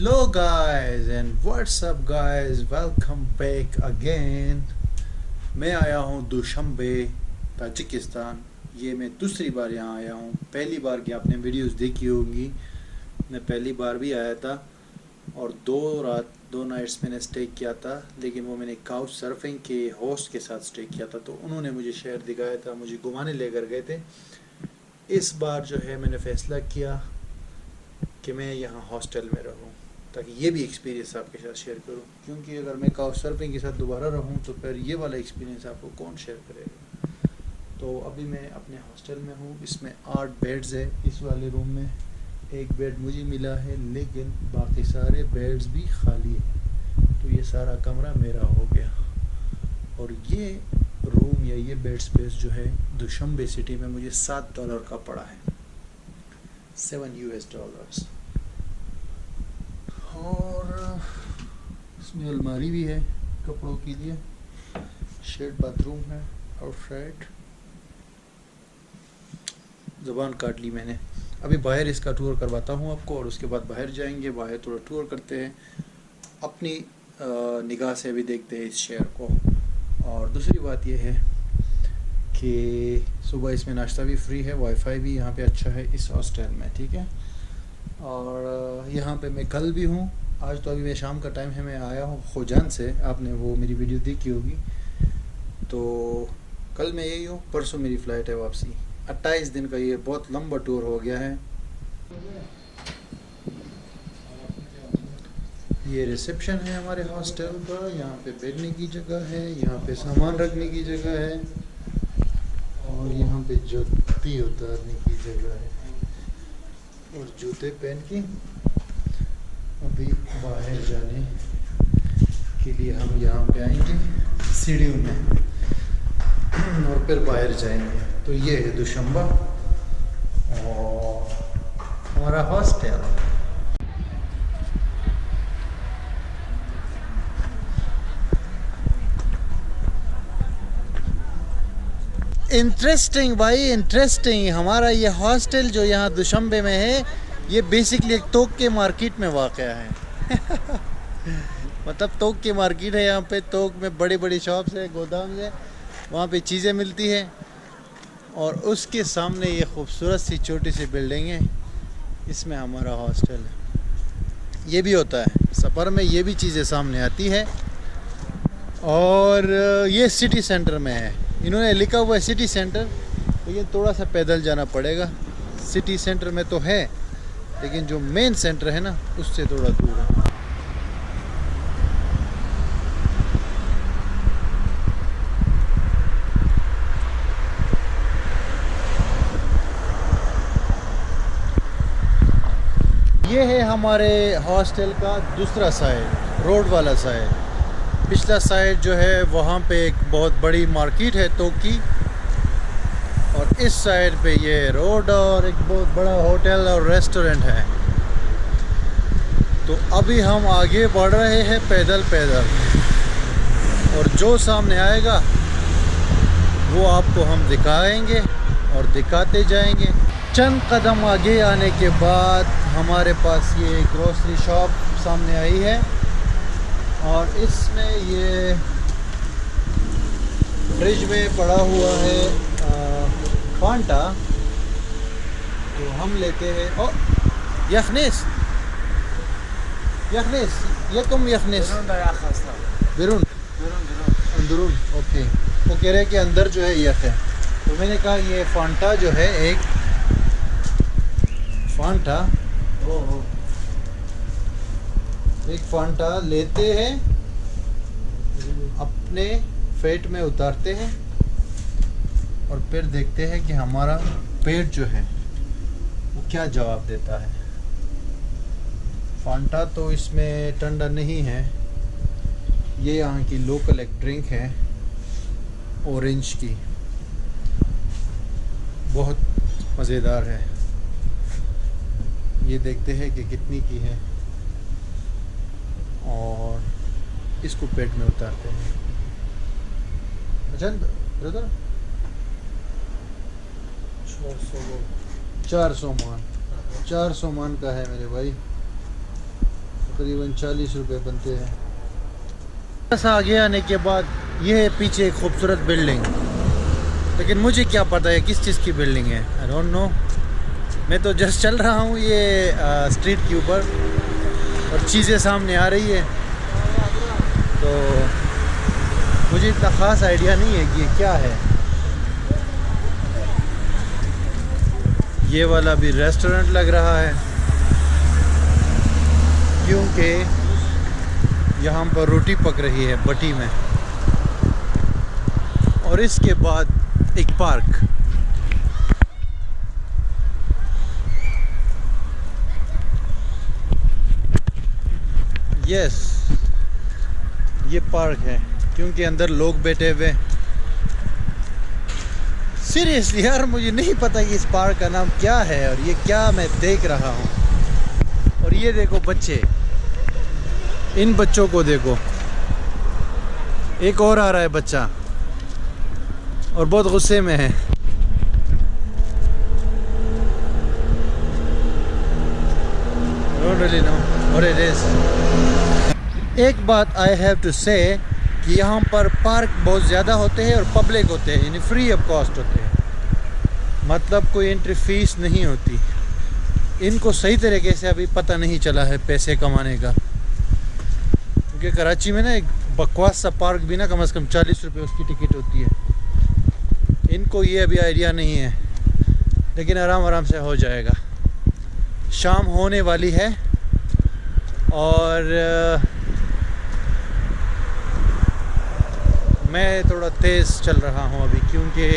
Hello guys and what's up guys, welcome back again। मैं आया हूँ दुशंबे ताजिकिस्तान। ये मैं दूसरी बार यहाँ आया हूँ। पहली बार की आपने वीडियोस देखी होंगी, मैं पहली बार भी आया था और 2 नाइट्स मैंने स्टे किया था, लेकिन वो मैंने काउच सर्फिंग के होस्ट के साथ स्टे किया था, तो उन्होंने मुझे शहर दिखाया था, मुझे घुमाने लेकर गए थे। इस बार जो है मैंने फ़ैसला किया कि मैं यहाँ हॉस्टल में रहूँ ताकि ये भी एक्सपीरियंस आपके साथ शेयर करूँ, क्योंकि अगर मैं काउच सर्फिंग के साथ दोबारा रहूँ तो फिर ये वाला एक्सपीरियंस आपको कौन शेयर करेगा। तो अभी मैं अपने हॉस्टल में हूँ, इसमें 8 बेड्स है। इस वाले रूम में एक बेड मुझे मिला है, लेकिन बाकी सारे बेड्स भी खाली है, तो ये सारा कमरा मेरा हो गया। और ये रूम या ये बेड स्पेस जो है दुशंबे सिटी में मुझे $7 का पड़ा है, $7। और इसमें अलमारी भी है कपड़ों के लिए, शेड बाथरूम है आउटसाइड। ज़बान काट ली मैंने। अभी बाहर इसका टूर करवाता हूँ आपको, और उसके बाद बाहर जाएंगे, बाहर थोड़ा टूर करते हैं, अपनी निगाह से भी देखते हैं इस शहर को। और दूसरी बात यह है कि सुबह इसमें नाश्ता भी फ्री है, वाईफाई भी यहाँ पे अच्छा है इस हॉस्टल में, ठीक है। और यहाँ पे मैं कल भी हूँ, आज तो अभी मैं शाम का टाइम है, मैं आया हूँ खोजान से, आपने वो मेरी वीडियो देखी होगी। तो कल मैं यही हूँ, परसों मेरी फ़्लाइट है वापसी। 28 दिन का ये बहुत लंबा टूर हो गया है। ये रिसेप्शन है हमारे हॉस्टल का, यहाँ पे बैठने की जगह है, यहाँ पे सामान रखने की जगह है, और यहाँ पे जूती उतारने की जगह है, और जूते पहन के अभी बाहर जाने के लिए हम यहाँ पे आएंगे सीढ़ियों में, और फिर बाहर जाएंगे। तो ये है दुशंबा और हमारा हॉस्टल। इंटरेस्टिंग भाई, इंटरेस्टिंग। हमारा ये हॉस्टल जो यहाँ दुशंबे में है, ये बेसिकली एक तोक के मार्केट में वाक़या है। मतलब तोक के मार्केट है यहाँ पे, तोक में बड़ी बड़ी शॉप्स है, गोदाम है, वहाँ पे चीज़ें मिलती हैं, और उसके सामने ये खूबसूरत सी छोटी सी बिल्डिंग है, इसमें हमारा हॉस्टल है। ये भी होता है सफ़र में, ये भी चीज़ें सामने आती है। और ये सिटी सेंटर में है, इन्होंने लिखा हुआ है सिटी सेंटर, लेकिन थोड़ा सा पैदल जाना पड़ेगा। सिटी सेंटर में तो है, लेकिन जो मेन सेंटर है ना, उससे थोड़ा दूर है। ये है हमारे हॉस्टल का दूसरा साइड, रोड वाला साइड। पिछला साइड जो है वहाँ पे एक बहुत बड़ी मार्केट है तो की, और इस साइड पे ये रोड और एक बहुत बड़ा होटल और रेस्टोरेंट है। तो अभी हम आगे बढ़ रहे हैं पैदल पैदल, और जो सामने आएगा वो आपको हम दिखाएंगे और दिखाते जाएंगे। चंद कदम आगे आने के बाद हमारे पास ये ग्रोसरी शॉप सामने आई है, और इसमें ये फ्रिज में पड़ा हुआ है फांटा, तो हम लेते हैं। ओ यखनिस, यखनिस यकम यखनिस बिरुन अंदरून, ओके। वो कह रहे हैं कि अंदर जो है यख है, तो मैंने कहा ये फांटा जो है, एक फांटा, एक फांटा लेते हैं, अपने पेट में उतारते हैं, और फिर देखते हैं कि हमारा पेट जो है वो क्या जवाब देता है। फांटा तो इसमें ठंडा नहीं है, ये यहाँ की लोकल एक ड्रिंक है, ऑरेंज की, बहुत मज़ेदार है। ये देखते हैं कि कितनी की है, और इसको पेट में उतारते हैं। अच्छा ब्रदर, 400 मान का है मेरे भाई। तकरीबन 40 रुपए बनते हैं। बस आगे आने के बाद ये है पीछे एक खूबसूरत बिल्डिंग, लेकिन मुझे क्या पता है किस चीज़ की बिल्डिंग है। I don't know. मैं तो जस्ट चल रहा हूँ ये स्ट्रीट के ऊपर और चीज़ें सामने आ रही है, तो मुझे इतना ख़ास आइडिया नहीं है कि ये क्या है। ये वाला भी रेस्टोरेंट लग रहा है, क्योंकि यहाँ पर रोटी पक रही है भट्टी में। और इसके बाद एक पार्क, यस ये पार्क है, क्योंकि अंदर लोग बैठे हुए। सीरियसली यार मुझे नहीं पता कि इस पार्क का नाम क्या है और ये क्या मैं देख रहा हूँ। और ये देखो बच्चे, इन बच्चों को देखो, एक और आ रहा है बच्चा और बहुत गुस्से में है। Don't really know what it is. एक बात आई हैव टू से कि यहाँ पर पार्क बहुत ज़्यादा होते हैं और पब्लिक होते हैं, यानी फ्री ऑफ कॉस्ट होते हैं, मतलब कोई एंट्री फीस नहीं होती। इनको सही तरीके से अभी पता नहीं चला है पैसे कमाने का, क्योंकि कराची में ना एक बकवास सा पार्क भी ना कम से कम 40 रुपये उसकी टिकट होती है। इनको ये अभी आइडिया नहीं है, लेकिन आराम आराम से हो जाएगा। शाम होने वाली है और मैं थोड़ा तेज़ चल रहा हूँ अभी, क्योंकि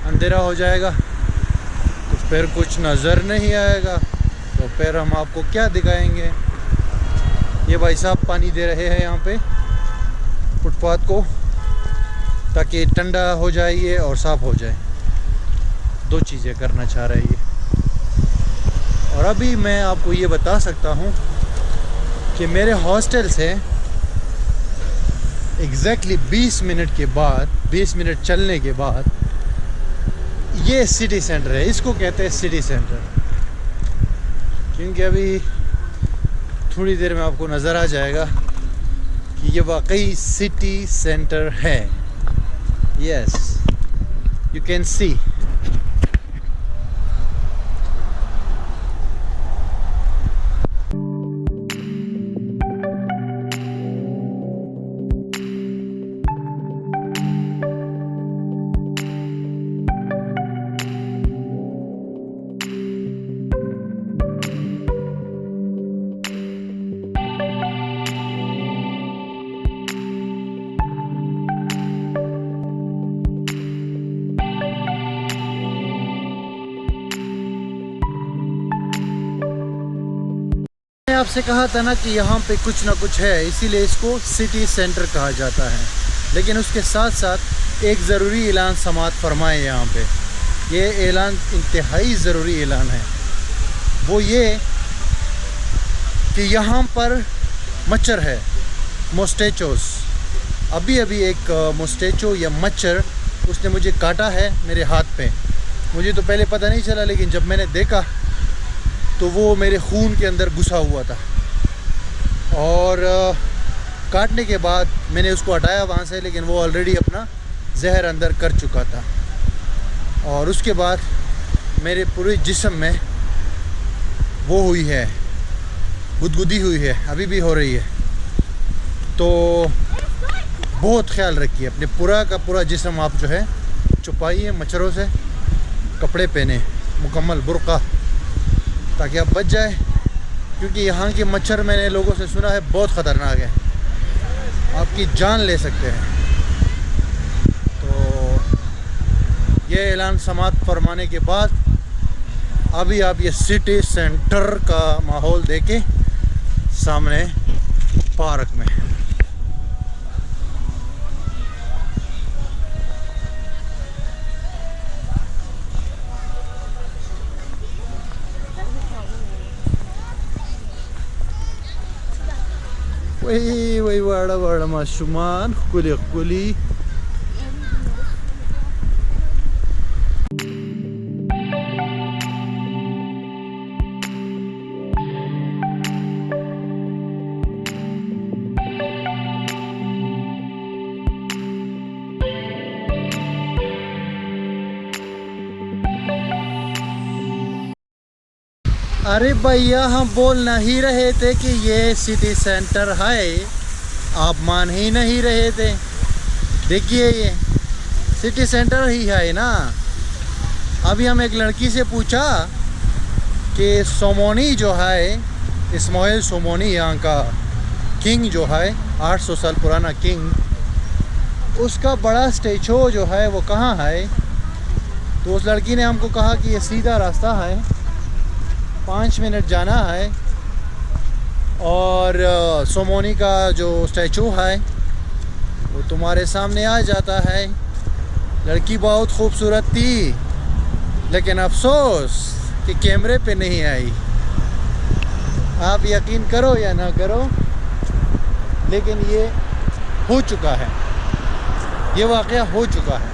अंधेरा हो जाएगा तो फिर कुछ नज़र नहीं आएगा, तो फिर हम आपको क्या दिखाएंगे। ये भाई साहब पानी दे रहे हैं यहाँ पे फुटपाथ को, ताकि ठंडा हो जाए ये और साफ़ हो जाए। दो चीज़ें करना चाह रहे हैं ये। और अभी मैं आपको ये बता सकता हूँ कि मेरे हॉस्टल से एग्जैक्टली 20 मिनट के बाद, 20 मिनट चलने के बाद ये सिटी सेंटर है। इसको कहते हैं सिटी सेंटर, क्योंकि अभी थोड़ी देर में आपको नज़र आ जाएगा कि ये वाकई सिटी सेंटर है। Yes, you can see. आपसे कहा था ना कि यहाँ पे कुछ ना कुछ है, इसीलिए इसको सिटी सेंटर कहा जाता है। लेकिन उसके साथ साथ एक ज़रूरी ऐलान समाअत फरमाए यहाँ पे। ये ऐलान इंतहाई ज़रूरी ऐलान है, वो ये कि यहाँ पर मच्छर है, मोस्टेचोस। अभी अभी एक मोस्टेचो या मच्छर उसने मुझे काटा है मेरे हाथ पे। मुझे तो पहले पता नहीं चला, लेकिन जब मैंने देखा तो वो मेरे खून के अंदर घुसा हुआ था। और काटने के बाद मैंने उसको हटाया वहाँ से, लेकिन वो ऑलरेडी अपना जहर अंदर कर चुका था। और उसके बाद मेरे पूरे जिस्म में वो हुई है, गुदगुदी हुई है, अभी भी हो रही है। तो बहुत ख्याल रखिए अपने पूरा का पूरा जिस्म आप जो है छुपाइए मच्छरों से, कपड़े पहने मुकम्मल बुर्का, ताकि आप बच जाए। क्योंकि यहाँ के मच्छर मैंने लोगों से सुना है बहुत ख़तरनाक है, आपकी जान ले सकते हैं। तो ये ऐलान समाअत फरमाने के बाद अभी आप ये सिटी सेंटर का माहौल देखें सामने पार्क में। वही वाड़ा वाड़ा माशुमान कुली कुली। अरे भैया हम बोल नहीं रहे थे कि ये सिटी सेंटर है, आप मान ही नहीं रहे थे। देखिए ये सिटी सेंटर ही है ना। अभी हम एक लड़की से पूछा कि सोमोनी जो है, इस्माइल सोमोनी यहाँ का किंग जो है, 800 साल पुराना किंग, उसका बड़ा स्टैचू जो है वो कहाँ है। तो उस लड़की ने हमको कहा कि ये सीधा रास्ता है, 5 मिनट जाना है और सोमोनी का जो स्टैचू है वो तुम्हारे सामने आ जाता है। लड़की बहुत खूबसूरत थी, लेकिन अफसोस कि कैमरे पे नहीं आई। आप यकीन करो या ना करो, लेकिन ये हो चुका है, ये वाक़या हो चुका है।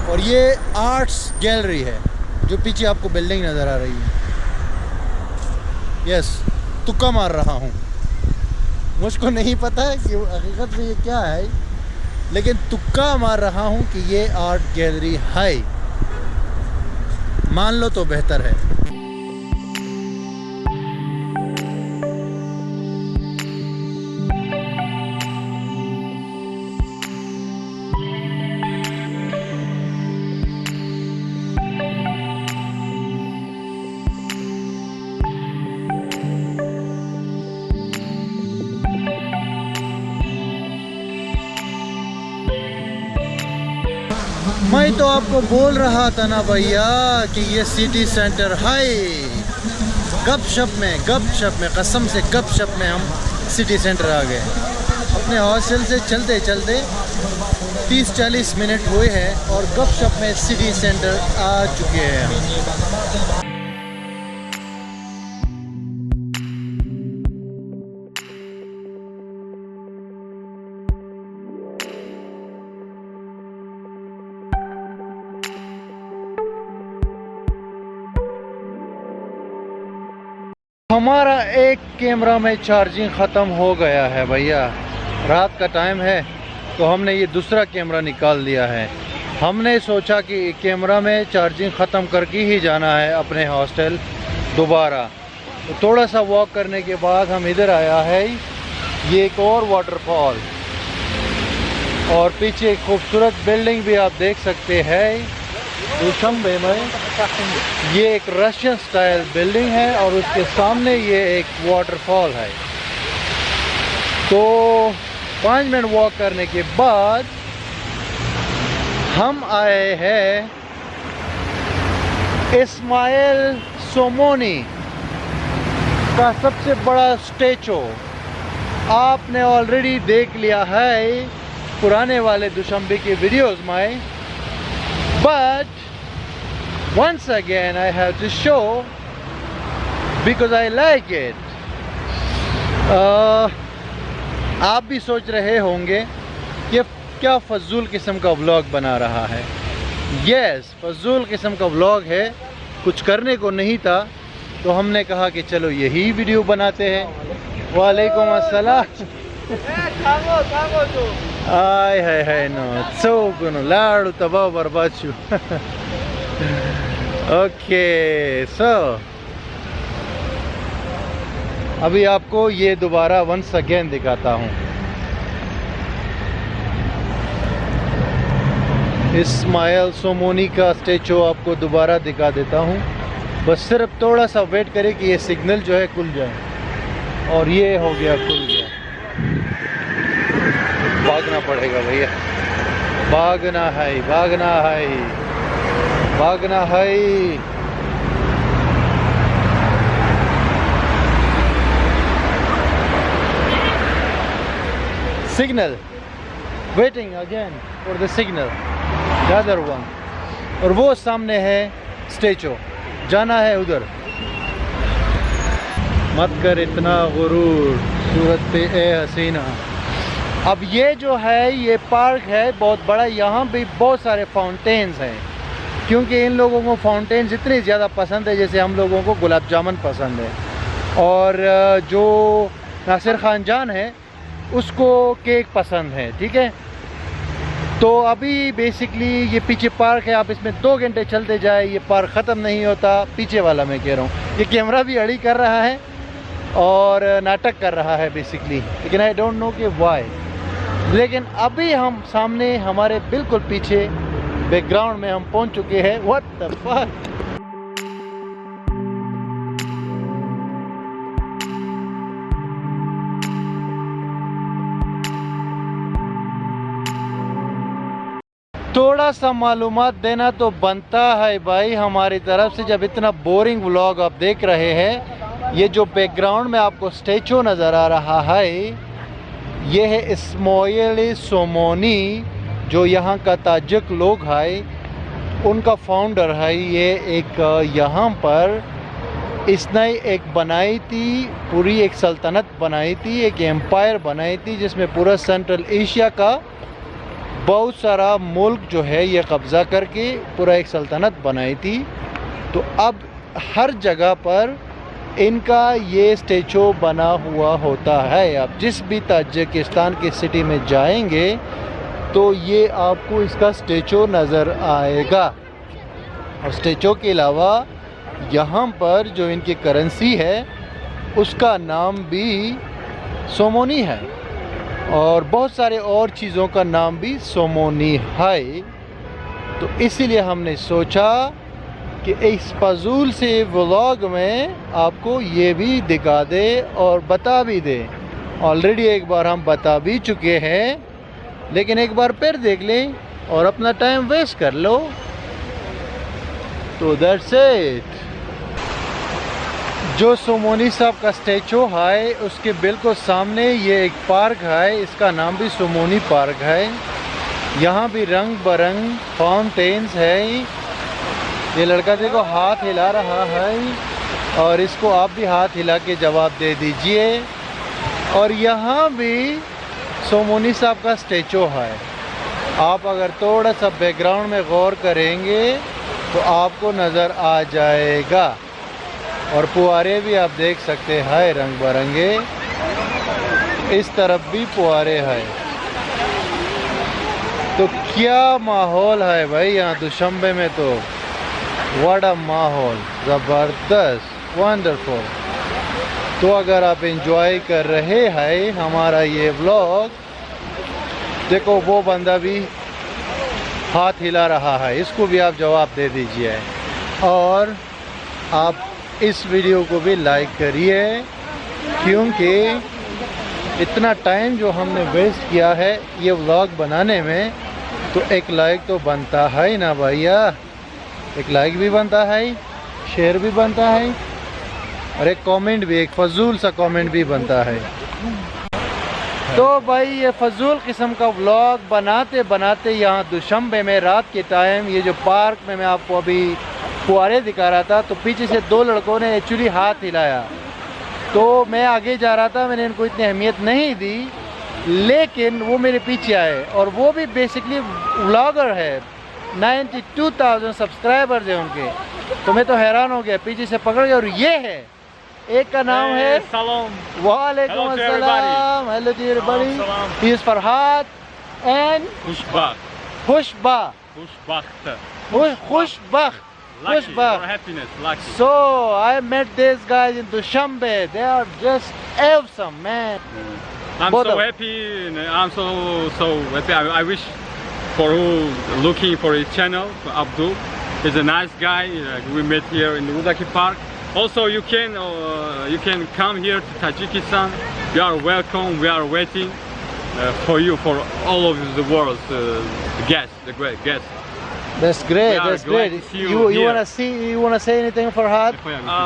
और ये आर्ट्स गैलरी है जो पीछे आपको बिल्डिंग नज़र आ रही है। यस, तुक्का मार रहा हूँ, मुझको नहीं पता है कि हकीकत में ये क्या है, लेकिन तुक्का मार रहा हूँ कि ये आर्ट गैलरी है। मान लो तो बेहतर है। मैं तो आपको बोल रहा था ना भैया कि ये सिटी सेंटर है। गपशप में कसम से गपशप में हम सिटी सेंटर आ गए। अपने हॉस्टल से चलते चलते 30-40 मिनट हुए हैं और गपशप में सिटी सेंटर आ चुके हैं हम। हमारा एक कैमरा में चार्जिंग ख़त्म हो गया है भैया। रात का टाइम है तो हमने ये दूसरा कैमरा निकाल दिया है। हमने सोचा कि कैमरा में चार्जिंग ख़त्म करके ही जाना है अपने हॉस्टल दोबारा। तो थोड़ा सा वॉक करने के बाद हम इधर आया है, ये एक और वाटरफॉल, और पीछे एक खूबसूरत बिल्डिंग भी आप देख सकते हैं दुशांबे में। ये एक रशियन स्टाइल बिल्डिंग है और उसके सामने ये एक वाटरफॉल है। तो 5 मिनट वॉक करने के बाद हम आए हैं इस्माइल सोमोनी का सबसे बड़ा स्टैचू। आपने ऑलरेडी देख लिया है पुराने वाले दुशांबे के वीडियोस में, but once again I have to show because I like it. आप भी सोच रहे होंगे कि क्या फजूल किस्म का व्लॉग बना रहा है। यस, फजूल किस्म का व्लॉग है, कुछ करने को नहीं था तो हमने कहा कि चलो यही वीडियो बनाते हैं। वालेकुम अस्सलाम। आय हाय नो चौगुनो लाडू तबाह बर्बाद छु। ओके, सो अभी आपको ये दोबारा वंस अगेन दिखाता हूँ। इस्माइल सोमोनी का स्टैचू आपको दोबारा दिखा देता हूँ। बस सिर्फ थोड़ा सा वेट करें कि ये सिग्नल जो है खुल जाए। और ये हो गया, खुल गया। भागना पड़ेगा भैया, भागना है, भागना है, भागना है। Signal, waiting again for the signal, the other one. और वो सामने है स्टैचू, जाना है उधर। मत कर इतना गुरूर सूरत पे ए हसीना। अब ये जो है ये पार्क है बहुत बड़ा, यहाँ भी बहुत सारे फाउंटेन्स हैं, क्योंकि इन लोगों को फाउंटेन्स इतनी ज़्यादा पसंद है जैसे हम लोगों को गुलाब जामुन पसंद है। और जो नासिर खान जान है उसको केक पसंद है, ठीक है। तो अभी बेसिकली ये पीछे पार्क है, आप इसमें 2 घंटे चलते जाए ये पार्क ख़त्म नहीं होता। पीछे वाला मैं कह रहा हूँ, ये कैमरा भी अड़ी कर रहा है और नाटक कर रहा है बेसिकली, लेकिन आई डोंट नो कि वाई। लेकिन अभी हम सामने हमारे बिल्कुल पीछे बैकग्राउंड में हम पहुँच चुके हैं। What the fuck. थोड़ा सा मालूमात देना तो बनता है भाई हमारी तरफ से, जब इतना बोरिंग व्लॉग आप देख रहे हैं। ये जो बैकग्राउंड में आपको स्टैचू नज़र आ रहा है, ये है इस्माइल सोमोनी, जो यहाँ का ताजिक लोग है, उनका फाउंडर है। ये एक यहाँ पर इसने एक बनाई थी, पूरी एक सल्तनत बनाई थी, एक एम्पायर बनाई थी, जिसमें पूरा सेंट्रल एशिया का बहुत सारा मुल्क जो है ये कब्ज़ा करके पूरा एक सल्तनत बनाई थी। तो अब हर जगह पर इनका ये स्टैचू बना हुआ होता है। आप जिस भी ताजिकिस्तान की सिटी में जाएंगे तो ये आपको इसका स्टैचू नज़र आएगा। और स्टैचू के अलावा यहाँ पर जो इनकी करेंसी है उसका नाम भी सोमोनी है, और बहुत सारे और चीज़ों का नाम भी सोमोनी है। तो इसीलिए हमने सोचा कि इस फजूल से व्लॉग में आपको ये भी दिखा दे और बता भी दे। ऑलरेडी एक बार हम बता भी चुके हैं, लेकिन एक बार फिर देख लें और अपना टाइम वेस्ट कर लो। तो दैट्स इट। जो सोमोनी साहब का स्टैचू है उसके बिल्कुल सामने ये एक पार्क है, इसका नाम भी सोमोनी पार्क है। यहाँ भी रंग बरंग फाउंटेन्स है। ये लड़का देखो हाथ हिला रहा है, और इसको आप भी हाथ हिला के जवाब दे दीजिए। और यहाँ भी सोमोनी साहब का स्टैचू है। आप अगर थोड़ा सा बैकग्राउंड में गौर करेंगे तो आपको नज़र आ जाएगा। और फुहारे भी आप देख सकते हैं रंग बरंगे, इस तरफ भी फुहारे हैं। तो क्या माहौल है भाई यहाँ दुशंबे में, तो बड़ा माहौल ज़बरदस्त, वंडरफुल। तो अगर आप एंजॉय कर रहे हैं हमारा ये व्लॉग, देखो वो बंदा भी हाथ हिला रहा है, इसको भी आप जवाब दे दीजिए। और आप इस वीडियो को भी लाइक करिए, क्योंकि इतना टाइम जो हमने वेस्ट किया है ये व्लॉग बनाने में, तो एक लाइक तो बनता है ना भैया। एक लाइक भी बनता है, शेयर भी बनता है, और एक कमेंट भी, एक फजूल सा कमेंट भी बनता है। तो भाई ये फजूल किस्म का व्लॉग बनाते बनाते यहाँ दुशंबे में रात के टाइम, ये जो पार्क में मैं आपको अभी फुहारे दिखा रहा था, तो पीछे से 2 लड़कों ने एक्चुअली हाथ हिलाया। तो मैं आगे जा रहा था, मैंने इनको इतनी अहमियत नहीं दी, लेकिन वो मेरे पीछे आए, और वो भी बेसिकली व्लॉगर है। 92,000 सब्सक्राइबर्स हैं उनके। तो मैं तो हैरान हो गया, पीछे से पकड़ गया। और ये है, एक का नाम है वालेकुम अस्सलाम, hello to everybody, he is Farhad and Khushbakht. Lucky, for happiness, lucky. So I met these guys in Dushanbe. They are just awesome, man. I'm so happy. I'm so happy. I wish for who looking for his channel, for Abdul. He's a nice guy. We met here in Udaki Park. Also, you can come here to Tajikistan. You are welcome. We are waiting for you, for all of the world guests, the great guests. That's great. That's great. You wanna say anything for Had?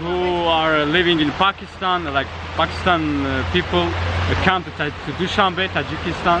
who are living in Pakistan, like Pakistan people, come to Dushanbe, Tajikistan.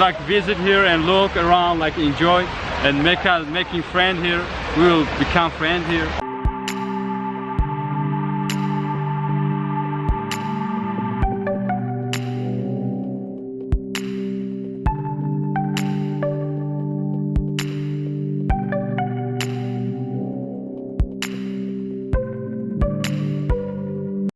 Like visit here and look around, like enjoy and making friend here. We will become friends here.